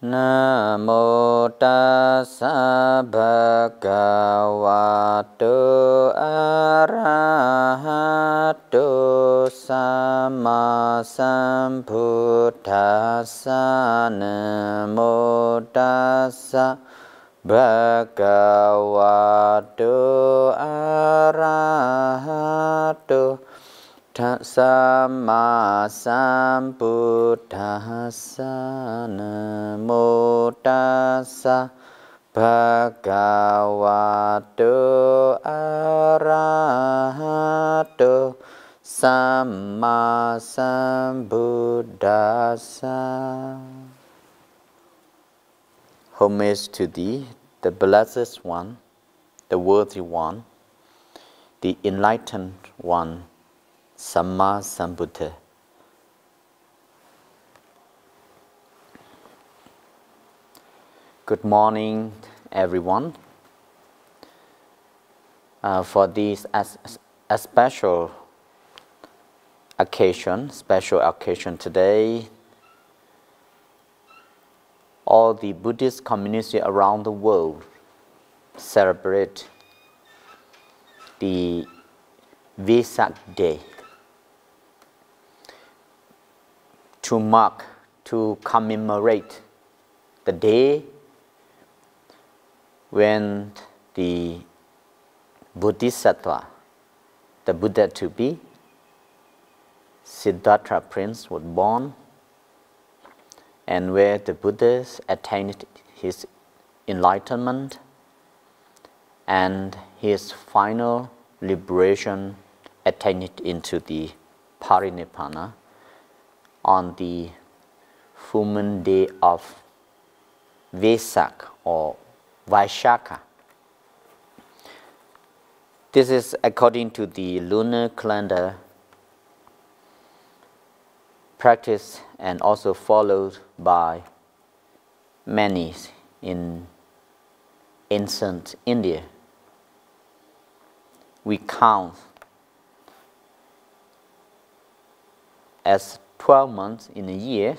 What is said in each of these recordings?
Namo tassa bhagavato arahato samma sambuddhassa. Namo tassa bhagavato arahato samma sambuddhassa. Namo tassa bhagavato arahato samma sambuddhassa. Homage to Thee, the Blessed One, the Worthy One, the Enlightened One, Samma Sambuddha. Good morning, everyone. For this a special occasion today, all the Buddhist community around the world celebrate the Vesak Day to commemorate the day when the Bodhisattva, the Buddha to be, Siddhartha Prince was born, and where the Buddha attained his enlightenment and his final liberation attained into the Parinibbana on the full moon day of Vesak or Vaishakha. This is according to the lunar calendar practice and also followed by many in ancient India. We count as 12 months in a year.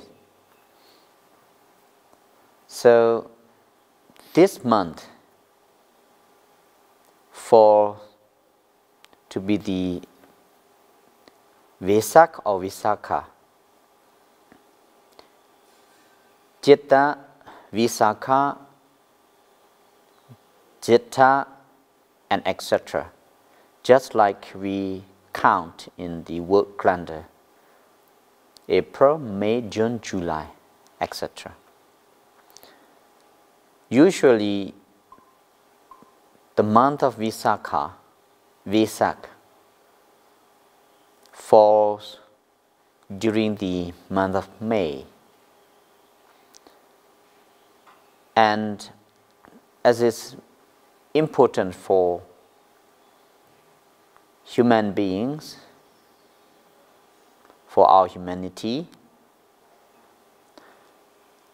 So this month falls to be the Vesak or Visakha. Jeta, Visakha, Jeta, and etc. Just like we count in the world calendar. April, May, June, July, etc. Usually, the month of Vesak, falls during the month of May. And as is important for human beings, for our humanity,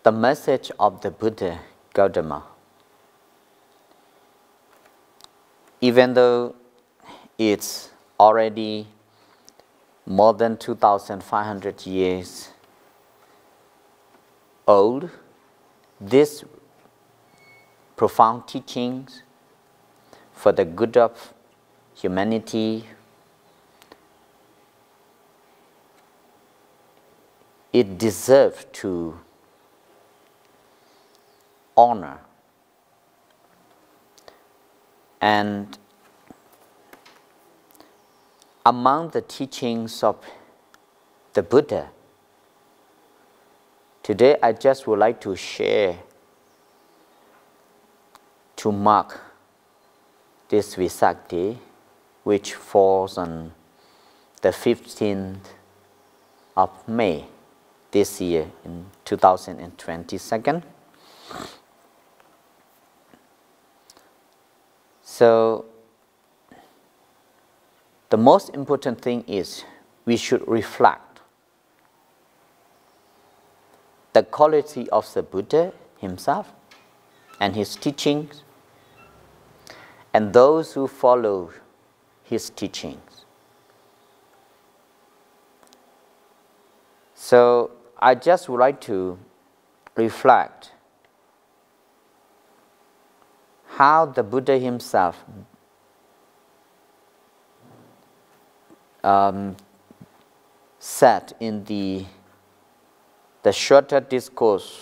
the message of the Buddha Gautama, even though it's already more than 2,500 years old, these profound teachings for the good of humanity, it deserves to honor. And among the teachings of the Buddha, today I just would like to share to mark this Vesak Day, which falls on the 15th of May this year in 2022. So the most important thing is we should reflect the quality of the Buddha himself and his teachings and those who follow his teachings. So I just would like to reflect how the Buddha himself said in the shorter discourse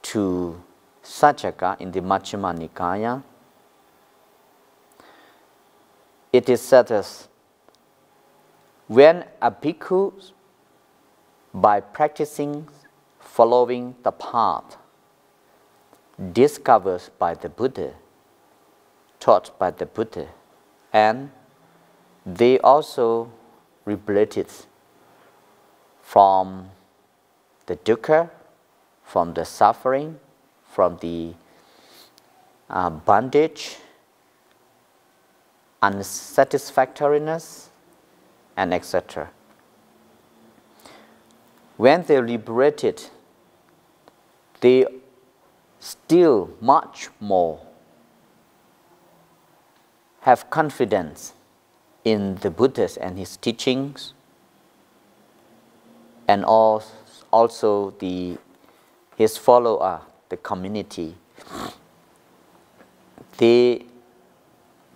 to Sajjaka in the Majjhima Nikaya. It is said as, when a bhikkhu, by practicing, following the path, discovers by the Buddha, taught by the Buddha, and they also liberated from the dukkha, from the suffering, from the bondage, unsatisfactoriness, and etc. When they liberated, they still much more have confidence in the Buddha and his teachings, and also his follower, the community. They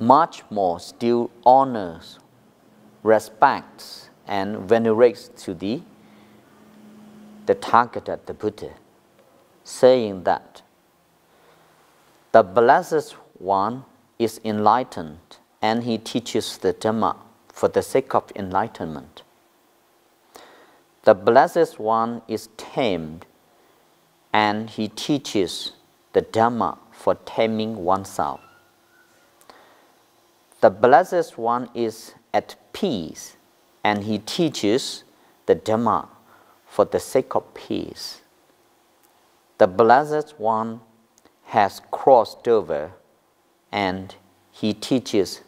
much more still honors, respects, and venerates to the targeted the Buddha, saying that the Blessed One is enlightened and he teaches the Dhamma for the sake of enlightenment. The Blessed One is tamed and he teaches the Dhamma for taming oneself. The Blessed One is at peace and he teaches the Dhamma for the sake of peace. The Blessed One has crossed over and he teaches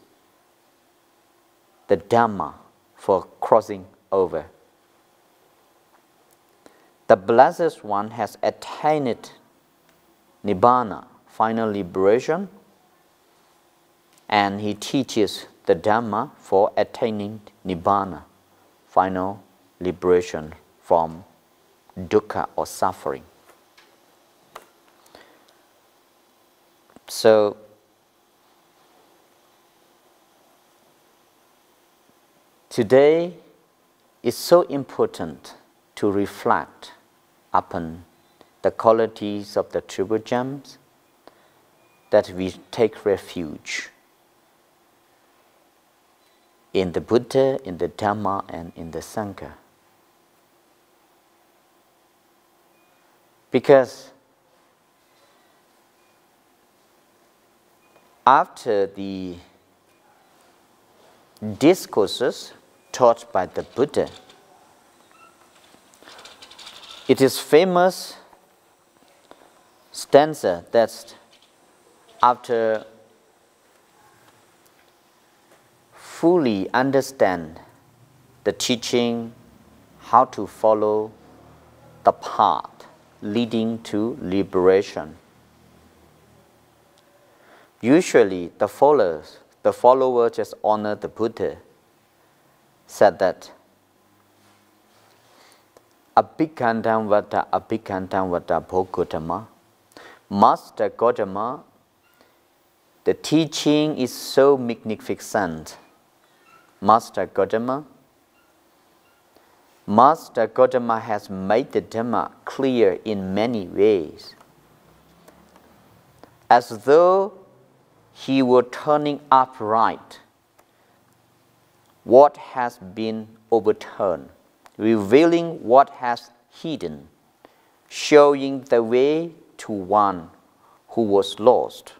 the Dhamma for crossing over. The Blessed One has attained Nibbana, final liberation, and he teaches the Dhamma for attaining Nibbana, final liberation from dukkha or suffering. So, today is so important to reflect upon the qualities of the triple gems, that we take refuge in the Buddha, in the Dhamma, and in the Sangha. Because after the discourses taught by the Buddha, it is famous stanza that after fully understand the teaching, how to follow the path leading to liberation, usually the followers just honor the Buddha, said that Abhikandam vada Bhogodhamma. Master Gautama, the teaching is so magnificent. Master Gautama has made the Dhamma clear in many ways, as though he were turning upright what has been overturned, revealing what has hidden, showing the way to one who was lost,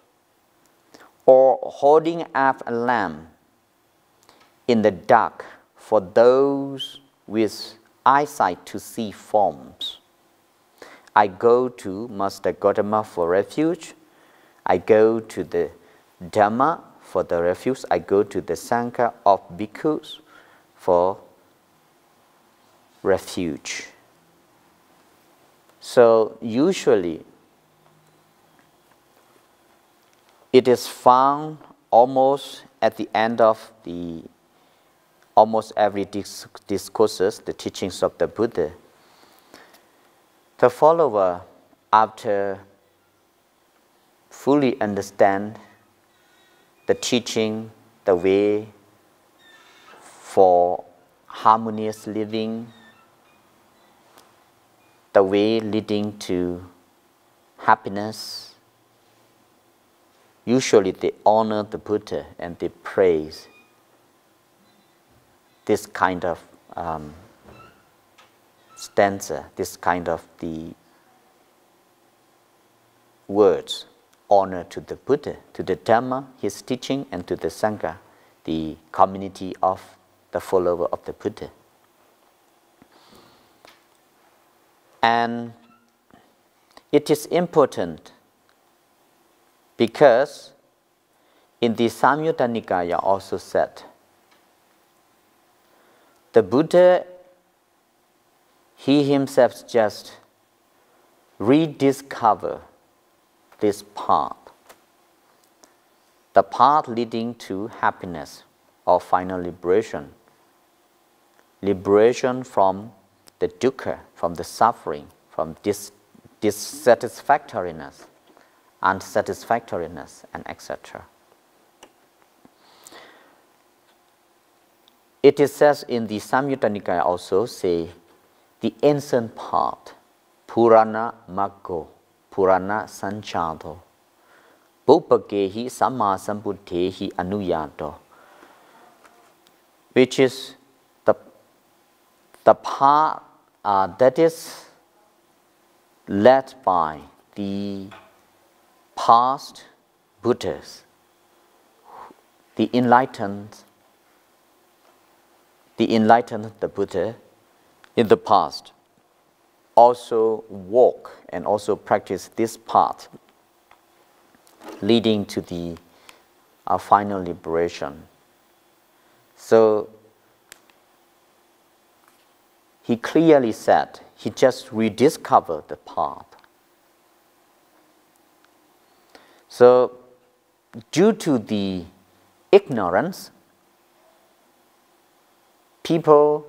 or holding up a lamp in the dark for those with eyesight to see forms. I go to Master Gautama for refuge. I go to the Dhamma for the refuge. I go to the Sangha of bhikkhus for refuge. So usually it is found almost at the end of almost every discourses, the teachings of the Buddha. The follower, after fully understand the teaching, the way for harmonious living, the way leading to happiness, usually they honor the Buddha and they praise this kind of stanza, this kind of the words, honor to the Buddha, to the Dhamma, his teaching, and to the Sangha, the community of the follower of the Buddha. And it is important because in the Samyutta Nikaya also said, the Buddha, he himself just rediscovered this path, the path leading to happiness or final liberation, liberation from the dukkha, from the suffering, from dissatisfactoriness, unsatisfactoriness, and etc. It is said in the Samyutta Nikaya also, say, the ancient path, Purana Maggo, Purana Sanchado, Bupagehi Samma Sambuddhehi Anuyato, which is the path that is led by the past Buddhas, the enlightened Buddha in the past also walk and also practice this path leading to the final liberation. So he clearly said he just rediscovered the path. So due to the ignorance, people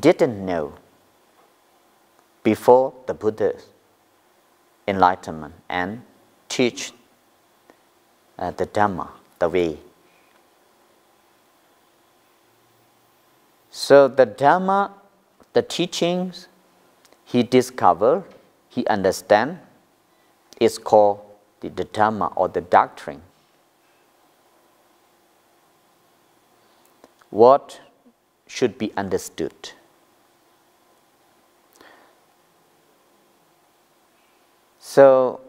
didn't know before the Buddha's enlightenment and teach the Dhamma, the way. So the Dhamma, the teachings he discovered, he understand, is called the Dhamma or the doctrine. What should be understood? So,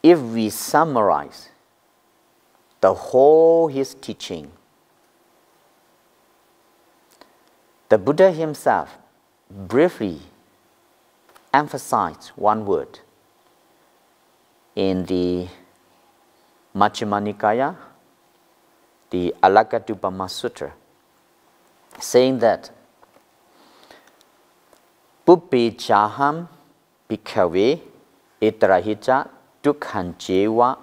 if we summarize the whole his teaching, the Buddha himself briefly emphasized one word in the Majjhima Nikaya, the Alakadupama Sutra, saying that Puppe Jaham Bhikkhave Etarahija Dukkhan Jeva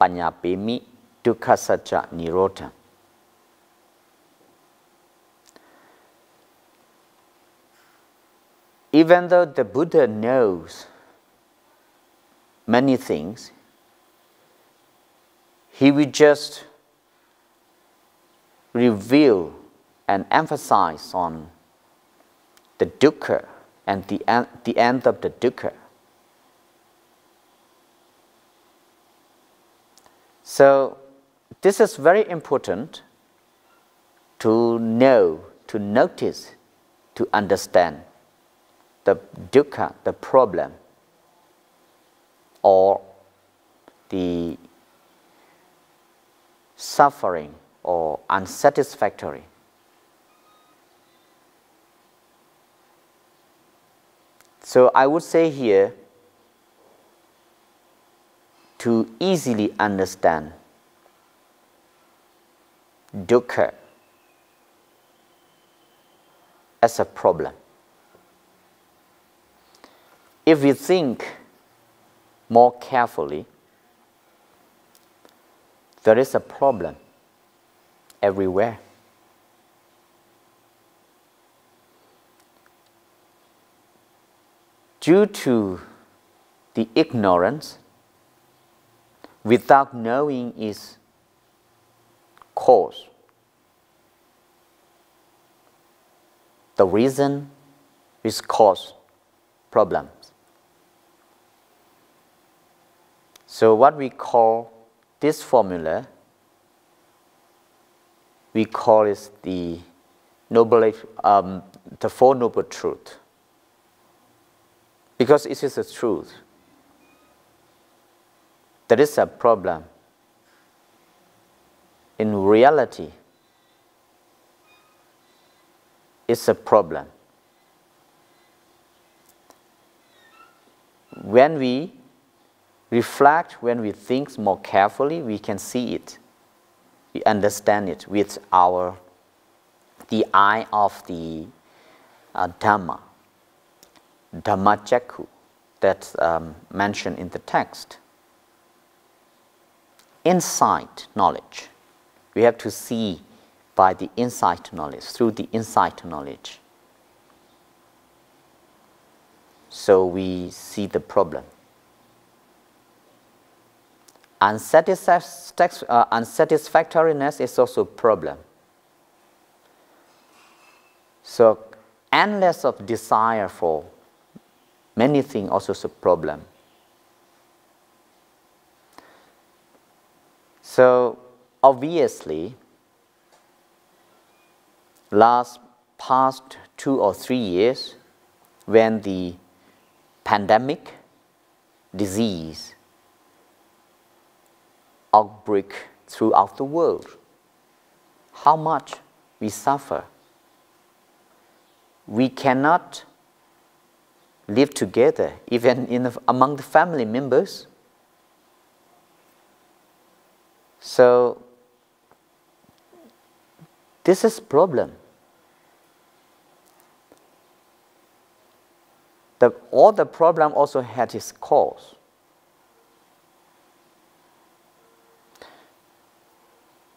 Panyapemi Dukkhasaja Nirodha. Even though the Buddha knows many things, he will just reveal and emphasize on the dukkha and the end of the dukkha. So this is very important to know, to notice, to understand the dukkha, the problem, or the suffering or unsatisfactory. So I would say here, to easily understand dukkha as a problem. If we think more carefully, there is a problem everywhere. due to the ignorance, without knowing its cause, the reason which cause problems. So what we call this formula, we call it the Four Noble Truths, because it is a truth. There is a problem. In reality, it's a problem. When we reflect, when we think more carefully, we can see it. We understand it with the eye of the Dhamma, Dhammacakkhu, that's mentioned in the text. Insight knowledge. We have to see by the insight knowledge, through the insight knowledge. So we see the problem. Unsatisfactoriness is also a problem. So endless of desire for many things also is a problem. So obviously, past 2 or 3 years, when the pandemic disease outbreak throughout the world, how much we suffer. We cannot live together, even among the family members. So this is a problem. All the problem also had its cause.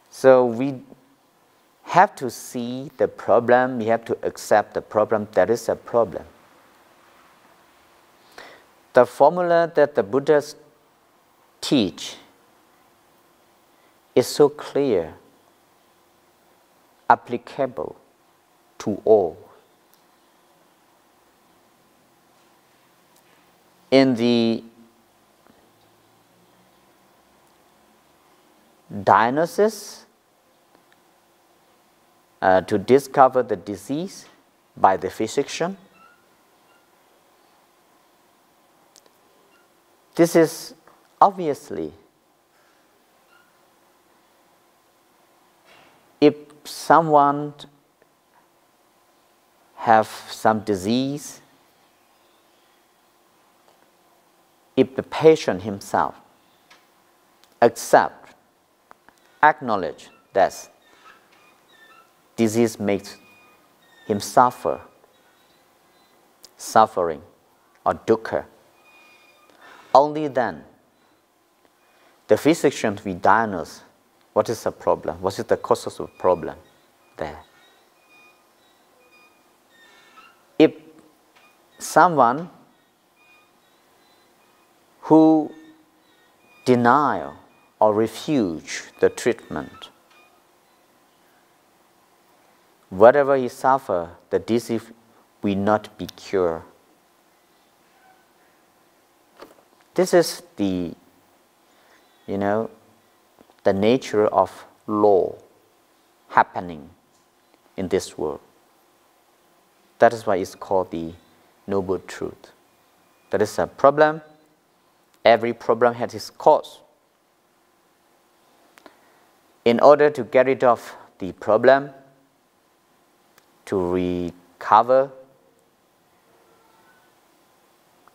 So we have to see the problem, we have to accept the problem. There is a problem. The formula that the Buddhas teach is so clear, applicable to all. In the diagnosis, to discover the disease by the physician, this is obviously, if someone have some disease, if the patient himself acknowledge that disease makes him suffering or dukkha, only then the physician will diagnose what is the problem, what is the cause of the problem there. If someone who deny or refuse the treatment, whatever he suffers, the disease will not be cured. This is the nature of law happening in this world. That is why it's called the Noble Truth. There is a problem. Every problem has its cause. In order to get rid of the problem, to recover,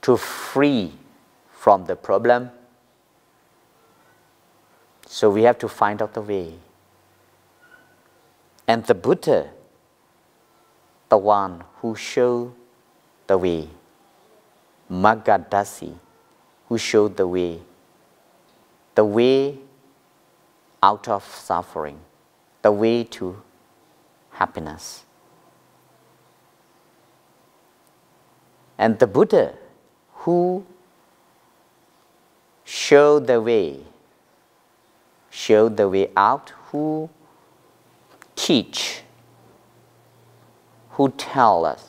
to free from the problem, so we have to find out the way. And the Buddha, the one who showed the way, Maggadasi, who showed the way out of suffering, the way to happiness. And the Buddha who show the way out, who teach, who tell us.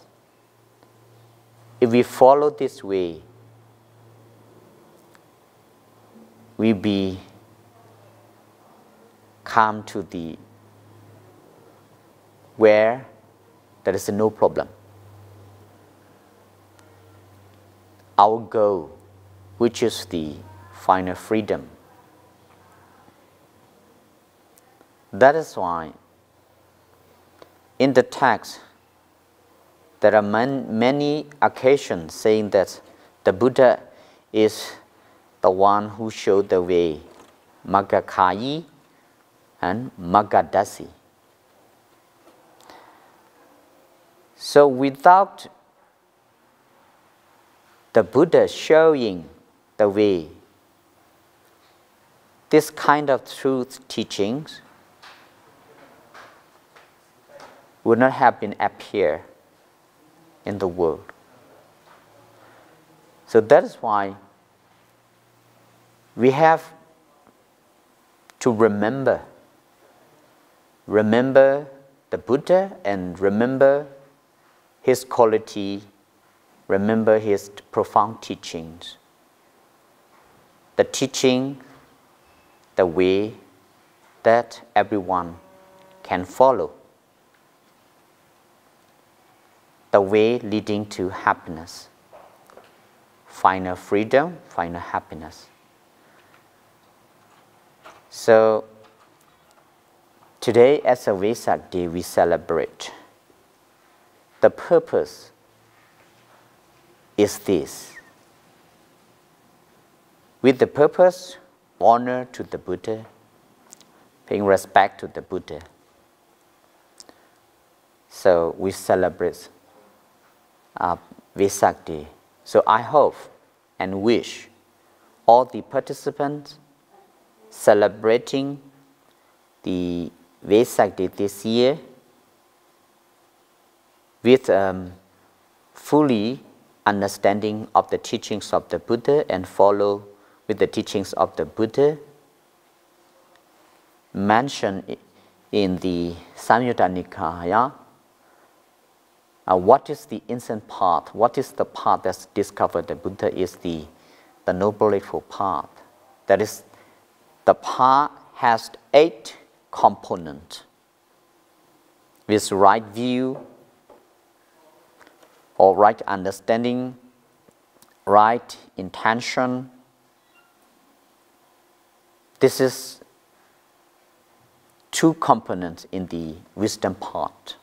If we follow this way, we come to the where there is no problem. Our goal, which is the final freedom. That is why in the text there are many occasions saying that the Buddha is the one who showed the way, Magakhayi and Magadasi. So without the Buddha showing the way, this kind of truth teachings would not have been appear in the world. So that is why we have to remember the Buddha and remember his quality, remember his profound teachings. The teaching, the way that everyone can follow. The way leading to happiness, final freedom, final happiness. So today as a Vesak day we celebrate. The purpose is this. With the purpose, honor to the Buddha, paying respect to the Buddha. So we celebrate Vesak day. So I hope and wish all the participants celebrating the Vesak day this year with fully understanding of the teachings of the Buddha and follow with the teachings of the Buddha mentioned in the Samyutta Nikaya. What is the instant path? What is the path that's discovered? The Buddha is the Noble Eightfold Path. That is, the path has 8 components with right view or right understanding, right intention. This is 2 components in the wisdom part.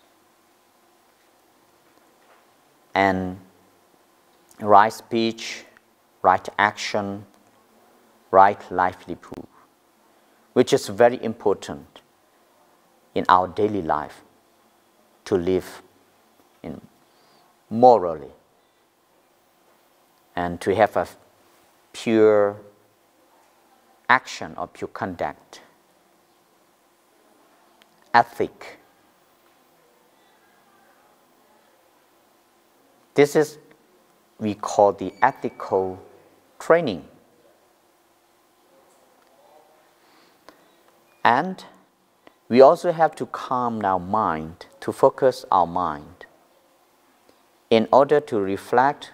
And right speech, right action, right livelihood, which is very important in our daily life to live in morally and to have a pure action or pure conduct, ethic. This is we call the ethical training. And we also have to calm our mind, to focus our mind in order to reflect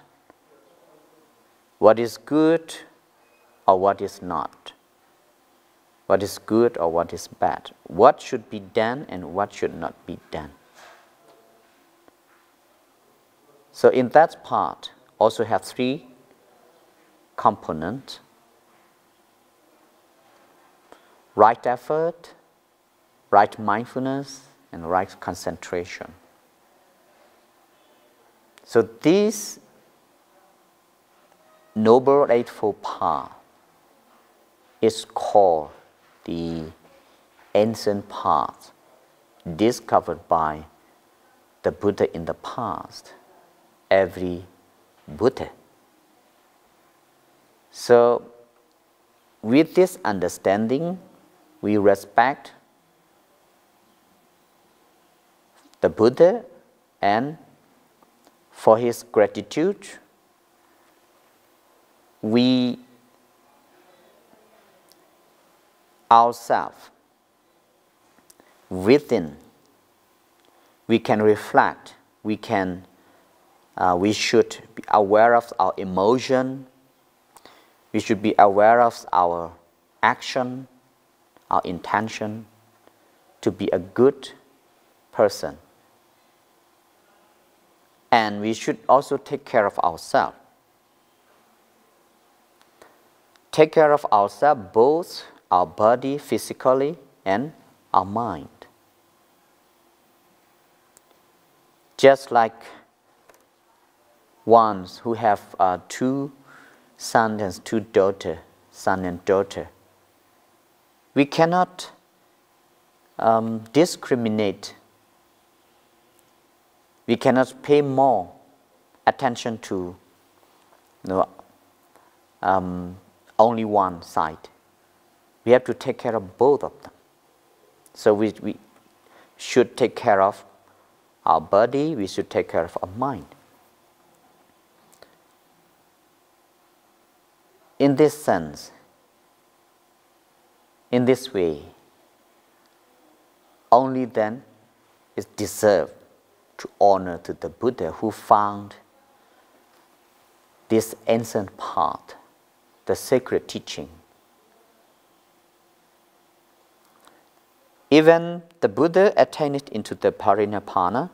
what is good or what is not, what is good or what is bad, what should be done and what should not be done. So in that part, also have 3 components: right effort, right mindfulness, and right concentration. So this Noble Eightfold Path is called the ancient path discovered by the Buddha in the past, every Buddha. So with this understanding, we respect the Buddha, and for his gratitude, we ourselves within, we can reflect, we should be aware of our emotion, we should be aware of our action, our intention to be a good person. And we should also take care of ourselves. Take care of ourselves, both our body physically and our mind. Just like ones who have two sons and two daughters, son and daughter, we cannot discriminate. We cannot pay more attention to only one side. We have to take care of both of them. So we should take care of our body, we should take care of our mind. In this sense, in this way, only then is deserved to honor to the Buddha who found this ancient path, the sacred teaching. Even the Buddha attained into the Parinibbana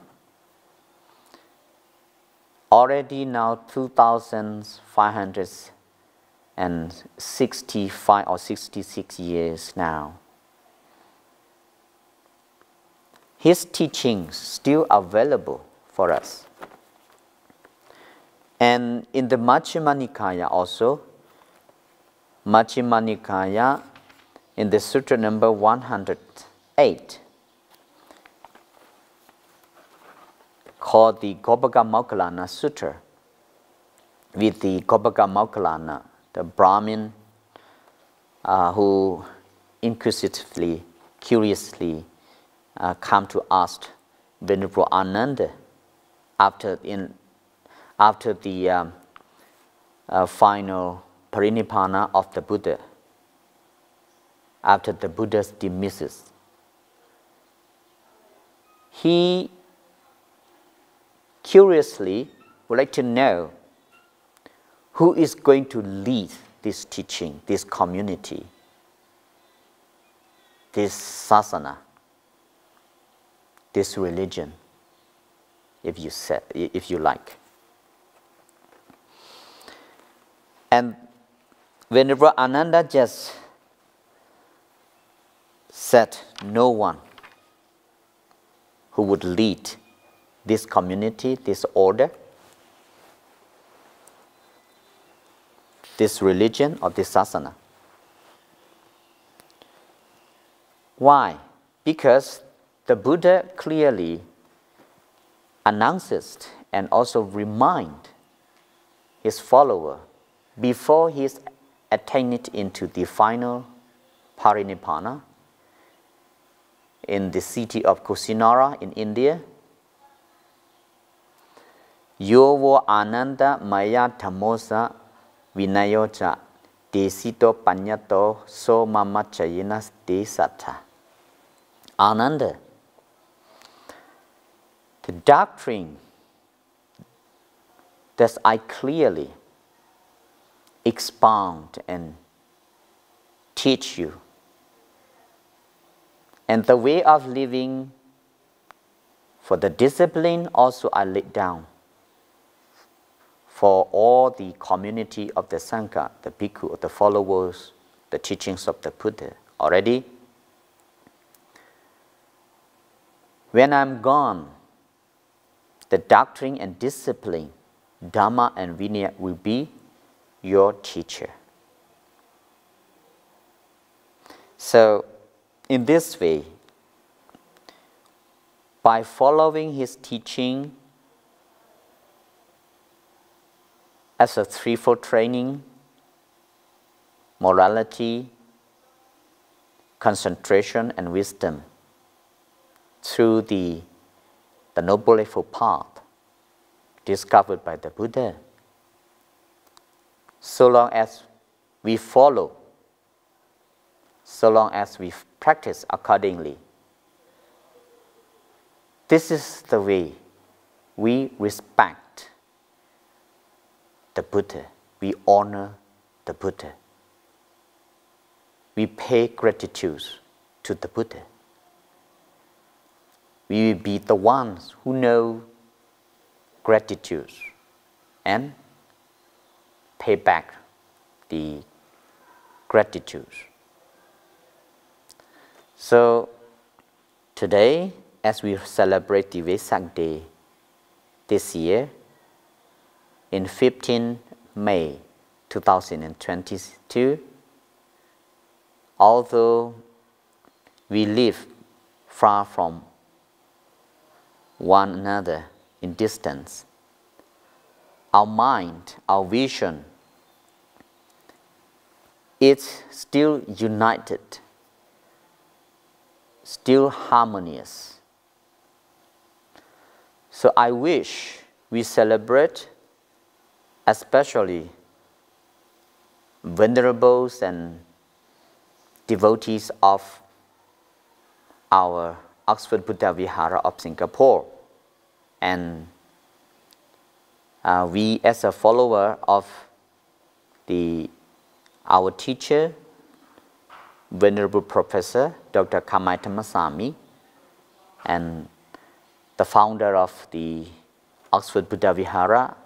already now 2,565 or 66 years now. His teachings still available for us. And in the Majjhima Nikaya also, Majjhima Nikaya in the Sutra number 108, called the Gopaka Moggallana Sutra, with the Gopaka Moggallana, the Brahmin who inquisitively, curiously come to ask Venerable Ananda after the final parinibbana of the Buddha, after the Buddha's dismisses. He curiously would like to know who is going to lead this teaching, this community, this sasana, this religion, if you like. And Venerable Ananda just said no one who would lead this community, this order, this religion or this sasana. Why? Because the Buddha clearly announces and also reminds his follower before he is attained into the final parinibbana in the city of Kusinara in India. Yovo Ananda Maya Tamosa Vinayocha Desito Panyato So Mamachayina Desata. Ananda, the doctrine that I clearly expound and teach you, and the way of living for the discipline also I laid down for all the community of the Sangha, the bhikkhu, the followers, the teachings of the Buddha already. When I'm gone, the doctrine and discipline, Dhamma and Vinaya will be your teacher. So, in this way, by following his teaching as a threefold training, morality, concentration, and wisdom, through the Noble Eightfold Path discovered by the Buddha, so long as we follow, so long as we practice accordingly. This is the way we respect the Buddha, we honor the Buddha, we pay gratitude to the Buddha. We will be the ones who know gratitude and pay back the gratitude. So today, as we celebrate the Vesak Day this year, in 15 May 2022, although we live far from one another in distance, our mind, our vision is still united, still harmonious. So I wish we celebrate especially venerables and devotees of our Oxford Buddha Vihara of Singapore, and we as a follower of our teacher, Venerable Professor Dr. Kamai Thammasami, and the founder of the Oxford Buddha Vihara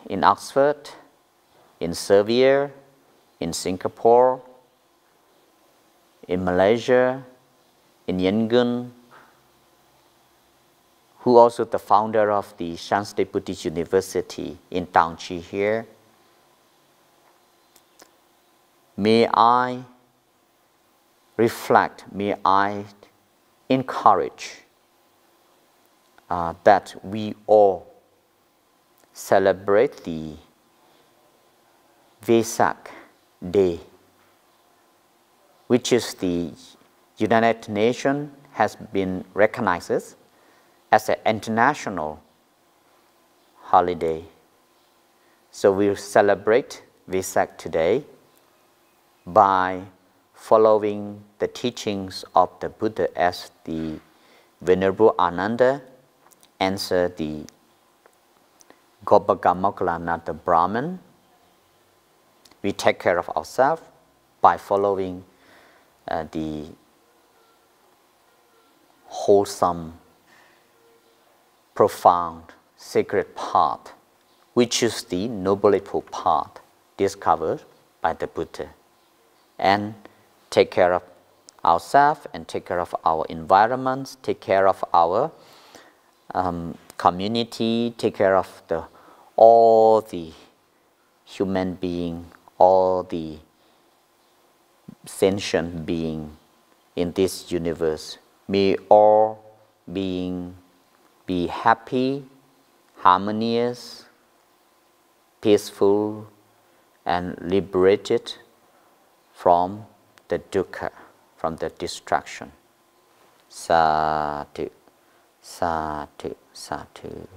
in Oxford, in Serbia, in Singapore, in Malaysia, in Yangon, who also the founder of the Shan State Buddhist University in Tao Chi here. May I reflect, may I encourage that we all celebrate the Vesak Day, which is the United Nations has been recognized as an international holiday. So we celebrate Vesak today by following the teachings of the Buddha, as the Venerable Ananda answered the Gopagamokkala, the Brahmin. We take care of ourselves by following the wholesome, profound, sacred path, which is the Noble Eightfold Path discovered by the Buddha, and take care of ourselves and take care of our environments, take care of our community, take care of all the human being, all the sentient being in this universe. May all being be happy, harmonious, peaceful, and liberated from the dukkha, from the destruction. Sadhu, sadhu, sadhu.